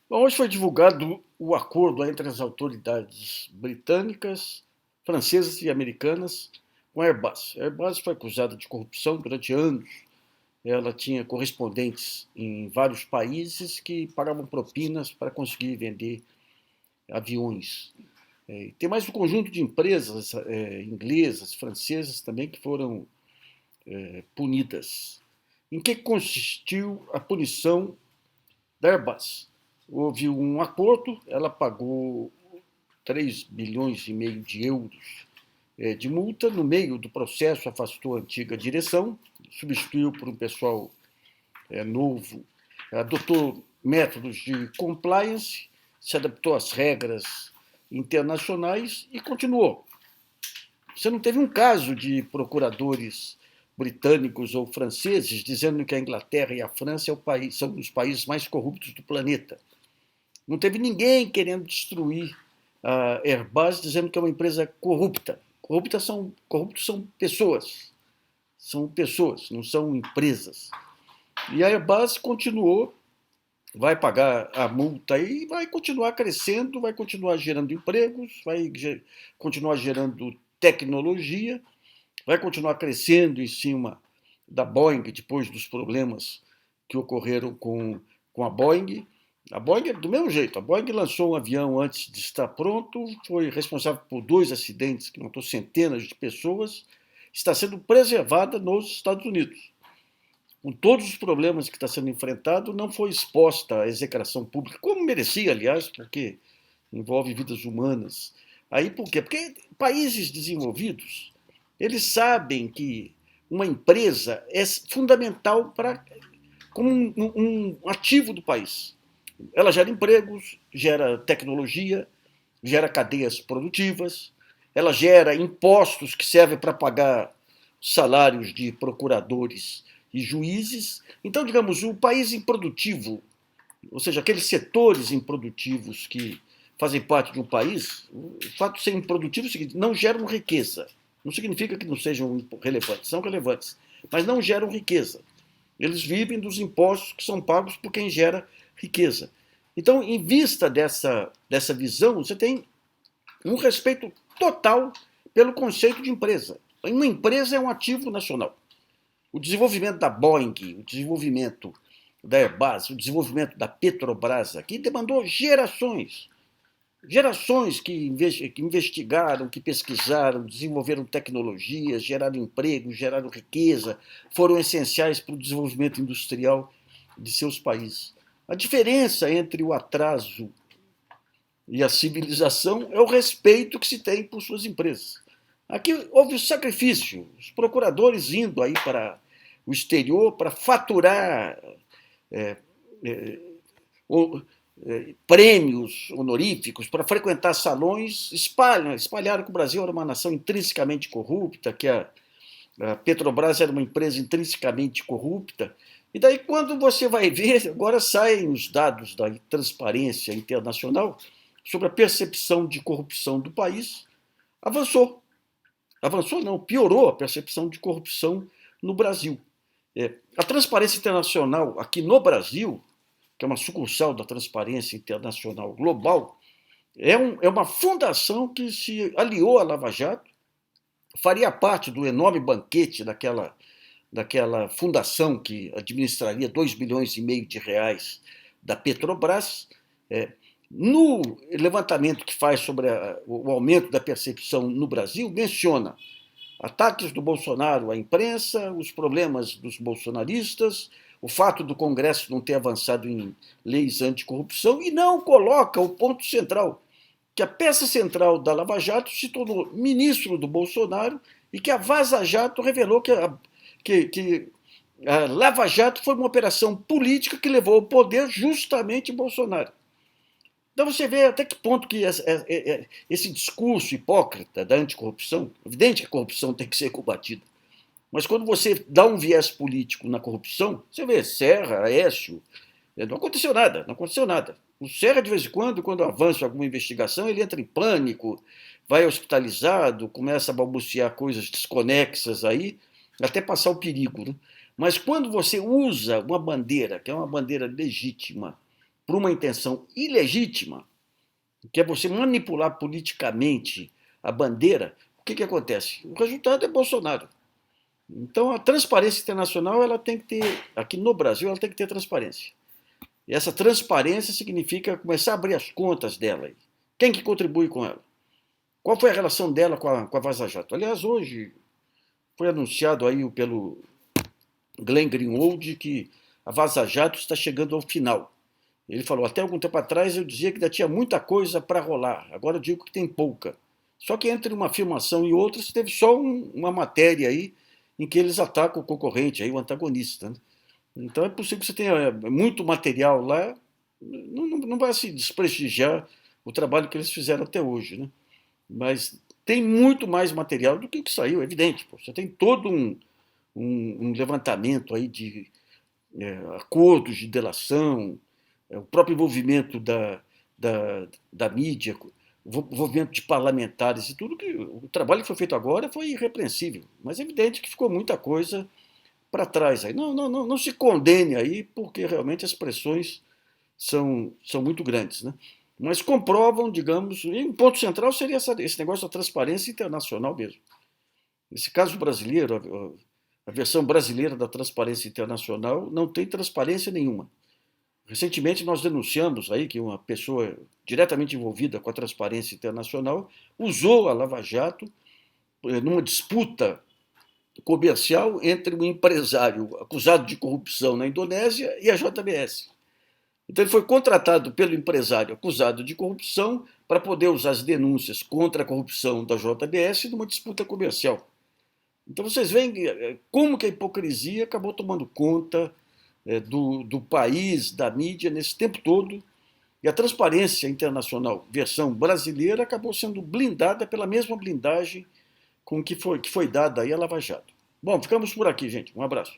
Bom, hoje foi divulgado o acordo entre as autoridades britânicas, francesas e americanas com a Airbus. A Airbus foi acusada de corrupção durante anos. Ela tinha correspondentes em vários países que pagavam propinas para conseguir vender aviões. Tem mais um conjunto de empresas inglesas, francesas também, que foram punidas. Em que consistiu a punição da Airbus? Houve um acordo, ela pagou 3,5 bilhões de euros de multa. No meio do processo, afastou a antiga direção, substituiu por um pessoal novo, adotou métodos de compliance, se adaptou às regras internacionais e continuou. Você não teve um caso de procuradores britânicos ou franceses dizendo que a Inglaterra e a França são os países mais corruptos do planeta. Não teve ninguém querendo destruir a Airbus dizendo que é uma empresa corrupta. Corruptos são pessoas, não são empresas. E a Airbus continuou, vai pagar a multa e vai continuar crescendo, vai continuar gerando empregos, vai continuar gerando tecnologia, vai continuar crescendo em cima da Boeing depois dos problemas que ocorreram com a Boeing. A Boeing é do mesmo jeito. A Boeing lançou um avião antes de estar pronto, foi responsável por 2 acidentes que matou centenas de pessoas, está sendo preservada nos Estados Unidos. Com todos os problemas que está sendo enfrentado, não foi exposta à execração pública, como merecia, aliás, porque envolve vidas humanas. Aí por quê? Porque países desenvolvidos, eles sabem que uma empresa é fundamental como um ativo do país. Ela gera empregos, gera tecnologia, gera cadeias produtivas, ela gera impostos que servem para pagar salários de procuradores e juízes. Então, digamos, o país improdutivo, ou seja, aqueles setores improdutivos que fazem parte de um país, o fato de ser improdutivo é o seguinte: não geram riqueza. Não significa que não sejam relevantes, são relevantes, mas não geram riqueza. Eles vivem dos impostos que são pagos por quem gera riqueza. Então, em vista dessa visão, você tem um respeito total pelo conceito de empresa. Uma empresa é um ativo nacional. O desenvolvimento da Boeing, o desenvolvimento da Airbus, o desenvolvimento da Petrobras aqui demandou gerações. Gerações que investigaram, que pesquisaram, desenvolveram tecnologias, geraram emprego, geraram riqueza, foram essenciais para o desenvolvimento industrial de seus países. A diferença entre o atraso e a civilização é o respeito que se tem por suas empresas. Aqui houve o sacrifício, os procuradores indo aí para o exterior para faturar é, é, prêmios honoríficos, para frequentar salões, espalharam que o Brasil era uma nação intrinsecamente corrupta, que a Petrobras era uma empresa intrinsecamente corrupta. E daí, quando você vai ver, agora saem os dados da Transparência Internacional sobre a percepção de corrupção do país, avançou. Avançou não, piorou a percepção de corrupção no Brasil. A Transparência Internacional aqui no Brasil, que é uma sucursal da Transparência Internacional Global, é uma fundação que se aliou à Lava Jato, faria parte do enorme banquete daquela fundação que administraria 2,5 bilhões da Petrobras. No levantamento que faz sobre o aumento da percepção no Brasil, menciona ataques do Bolsonaro à imprensa, os problemas dos bolsonaristas, o fato do Congresso não ter avançado em leis anticorrupção, e não coloca o ponto central, que a peça central da Lava Jato se tornou ministro do Bolsonaro e que a Vaza Jato revelou que a Lava Jato foi uma operação política que levou ao poder justamente Bolsonaro. Então você vê até que ponto que esse discurso hipócrita da anticorrupção, evidente que a corrupção tem que ser combatida, mas quando você dá um viés político na corrupção, você vê Serra, Aécio, não aconteceu nada, não aconteceu nada. O Serra, de vez em quando avança alguma investigação, ele entra em pânico, vai hospitalizado, começa a balbuciar coisas desconexas aí, até passar o perigo. Né? Mas quando você usa uma bandeira, que é uma bandeira legítima, por uma intenção ilegítima, que é você manipular politicamente a bandeira, o que acontece? O resultado é Bolsonaro. Então, a transparência internacional, ela tem que ter, aqui no Brasil, ela tem que ter transparência. E essa transparência significa começar a abrir as contas dela. Quem que contribui com ela? Qual foi a relação dela com a Vaza Jato? Aliás, hoje foi anunciado aí pelo Glenn Greenwald que a Vaza Jato está chegando ao final. Ele falou, até algum tempo atrás eu dizia que ainda tinha muita coisa para rolar, agora eu digo que tem pouca. Só que entre uma afirmação e outra, teve só uma matéria aí em que eles atacam o concorrente, aí, o antagonista. Né? Então é possível que você tenha muito material lá, não vai se desprestigiar o trabalho que eles fizeram até hoje. Né? Mas tem muito mais material do que o que saiu, é evidente. Pô. Você tem todo um levantamento aí de acordos de delação, o próprio envolvimento da mídia, o envolvimento de parlamentares e tudo, que o trabalho que foi feito agora foi irrepreensível. Mas é evidente que ficou muita coisa para trás. Aí. Não se condene aí, porque realmente as pressões são muito grandes. Né? Mas comprovam, digamos, e um ponto central seria esse negócio da transparência internacional mesmo. Nesse caso brasileiro, a versão brasileira da transparência internacional não tem transparência nenhuma. Recentemente nós denunciamos aí que uma pessoa diretamente envolvida com a transparência internacional usou a Lava Jato numa disputa comercial entre um empresário acusado de corrupção na Indonésia e a JBS. Então ele foi contratado pelo empresário acusado de corrupção para poder usar as denúncias contra a corrupção da JBS numa disputa comercial. Então vocês veem como que a hipocrisia acabou tomando conta do país, da mídia, nesse tempo todo, e a transparência internacional, versão brasileira, acabou sendo blindada pela mesma blindagem com que foi dada aí a Lava Jato. Bom, ficamos por aqui, gente. Um abraço.